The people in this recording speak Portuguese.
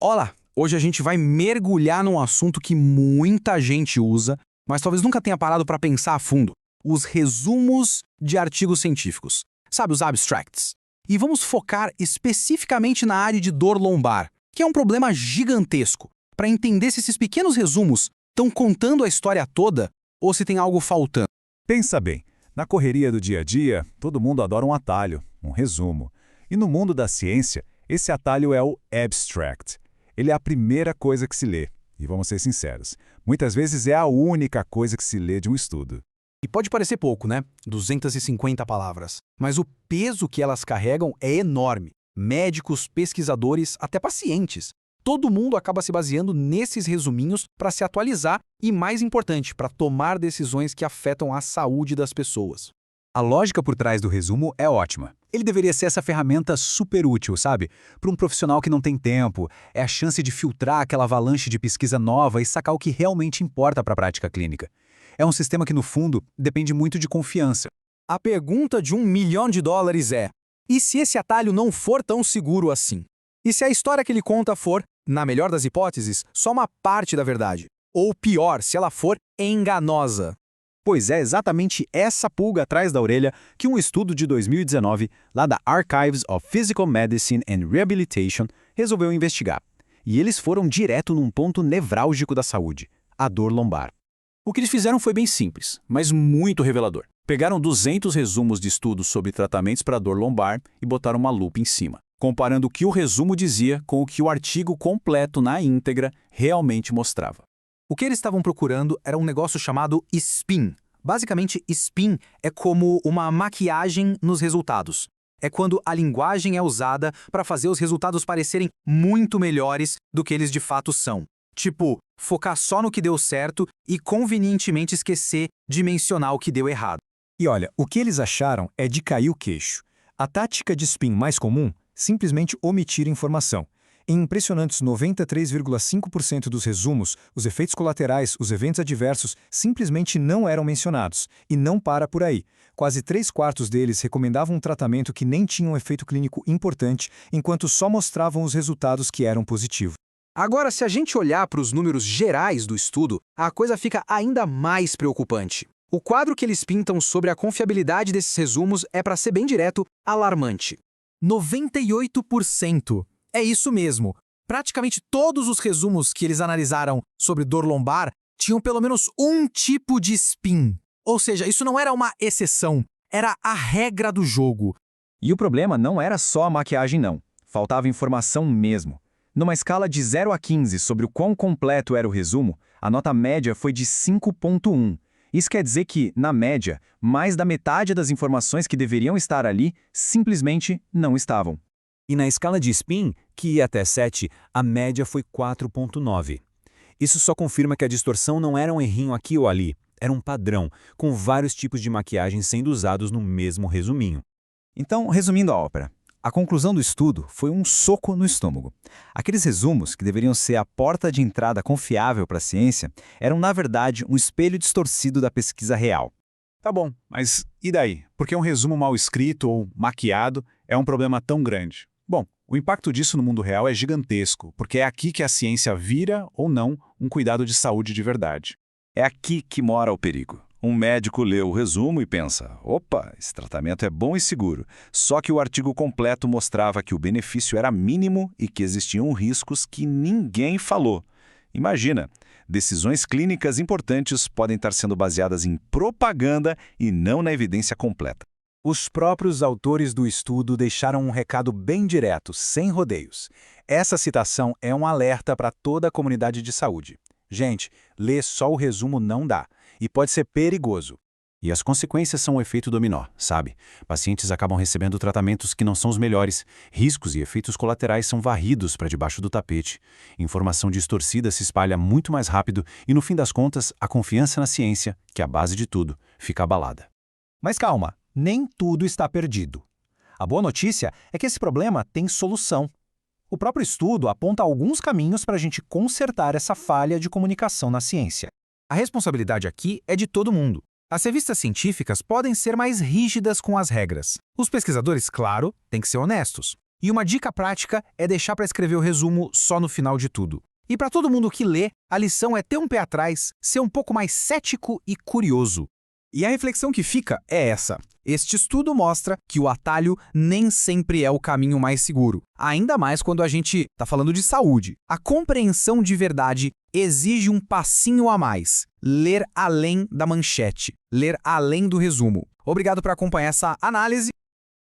Olá! Hoje a gente vai mergulhar num assunto que muita gente usa, mas talvez nunca tenha parado para pensar a fundo: os resumos de artigos científicos. Sabe, os abstracts. E vamos focar especificamente na área de dor lombar, que é um problema gigantesco, para entender se esses pequenos resumos estão contando a história toda ou se tem algo faltando. Pensa bem, na correria do dia a dia, todo mundo adora um atalho, um resumo. E no mundo da ciência, esse atalho é o abstract. Ele é a primeira coisa que se lê. E vamos ser sinceros, muitas vezes é a única coisa que se lê de um estudo. E pode parecer pouco, né? 250 palavras. Mas o peso que elas carregam é enorme. Médicos, pesquisadores, até pacientes. Todo mundo acaba se baseando nesses resuminhos para se atualizar e, mais importante, para tomar decisões que afetam a saúde das pessoas. A lógica por trás do resumo é ótima. Ele deveria ser essa ferramenta super útil, sabe? Para um profissional que não tem tempo, é a chance de filtrar aquela avalanche de pesquisa nova e sacar o que realmente importa para a prática clínica. É um sistema que, no fundo, depende muito de confiança. A pergunta de $1 milhão é: e se esse atalho não for tão seguro assim? E se a história que ele conta for, na melhor das hipóteses, só uma parte da verdade? Ou pior, se ela for enganosa? Pois é exatamente essa pulga atrás da orelha que um estudo de 2019, lá da Archives of Physical Medicine and Rehabilitation, resolveu investigar. E eles foram direto num ponto nevrálgico da saúde, a dor lombar. O que eles fizeram foi bem simples, mas muito revelador. Pegaram 200 resumos de estudos sobre tratamentos para dor lombar e botaram uma lupa em cima, comparando o que o resumo dizia com o que o artigo completo na íntegra realmente mostrava. O que eles estavam procurando era um negócio chamado spin. Basicamente, spin é como uma maquiagem nos resultados. É quando a linguagem é usada para fazer os resultados parecerem muito melhores do que eles de fato são. Tipo, focar só no que deu certo e convenientemente esquecer de mencionar o que deu errado. E olha, o que eles acharam é de cair o queixo. A tática de spin mais comum, simplesmente omitir informação. Em impressionantes 93,5% dos resumos, os efeitos colaterais, os eventos adversos, simplesmente não eram mencionados. E não para por aí. Quase 3/4 deles recomendavam um tratamento que nem tinha um efeito clínico importante, enquanto só mostravam os resultados que eram positivos. Agora, se a gente olhar para os números gerais do estudo, a coisa fica ainda mais preocupante. O quadro que eles pintam sobre a confiabilidade desses resumos é, para ser bem direto, alarmante. 98%. É isso mesmo. Praticamente todos os resumos que eles analisaram sobre dor lombar tinham pelo menos um tipo de spin. Ou seja, isso não era uma exceção, era a regra do jogo. E o problema não era só a maquiagem, não. Faltava informação mesmo. Numa escala de 0 a 15 sobre o quão completo era o resumo, a nota média foi de 5,1. Isso quer dizer que, na média, mais da metade das informações que deveriam estar ali simplesmente não estavam. E na escala de spin, que ia até 7, a média foi 4,9. Isso só confirma que a distorção não era um errinho aqui ou ali, era um padrão, com vários tipos de maquiagem sendo usados no mesmo resuminho. Então, resumindo a ópera, a conclusão do estudo foi um soco no estômago. Aqueles resumos, que deveriam ser a porta de entrada confiável para a ciência, eram, na verdade, um espelho distorcido da pesquisa real. Tá bom, mas e daí? Por que um resumo mal escrito ou maquiado é um problema tão grande? Bom, o impacto disso no mundo real é gigantesco, porque é aqui que a ciência vira, ou não, um cuidado de saúde de verdade. É aqui que mora o perigo. Um médico lê o resumo e pensa: opa, esse tratamento é bom e seguro. Só que o artigo completo mostrava que o benefício era mínimo e que existiam riscos que ninguém falou. Imagina, decisões clínicas importantes podem estar sendo baseadas em propaganda e não na evidência completa. Os próprios autores do estudo deixaram um recado bem direto, sem rodeios. Essa citação é um alerta para toda a comunidade de saúde. Gente, ler só o resumo não dá, e pode ser perigoso. E as consequências são o efeito dominó, sabe? Pacientes acabam recebendo tratamentos que não são os melhores, riscos e efeitos colaterais são varridos para debaixo do tapete. Informação distorcida se espalha muito mais rápido e, no fim das contas, a confiança na ciência, que é a base de tudo, fica abalada. Mas calma, nem tudo está perdido. A boa notícia é que esse problema tem solução. O próprio estudo aponta alguns caminhos para a gente consertar essa falha de comunicação na ciência. A responsabilidade aqui é de todo mundo. As revistas científicas podem ser mais rígidas com as regras. Os pesquisadores, claro, têm que ser honestos. E uma dica prática é deixar para escrever o resumo só no final de tudo. E para todo mundo que lê, a lição é ter um pé atrás, ser um pouco mais cético e curioso. E a reflexão que fica é essa. Este estudo mostra que o atalho nem sempre é o caminho mais seguro, ainda mais quando a gente está falando de saúde. A compreensão de verdade exige um passinho a mais. Ler além da manchete, ler além do resumo. Obrigado por acompanhar essa análise.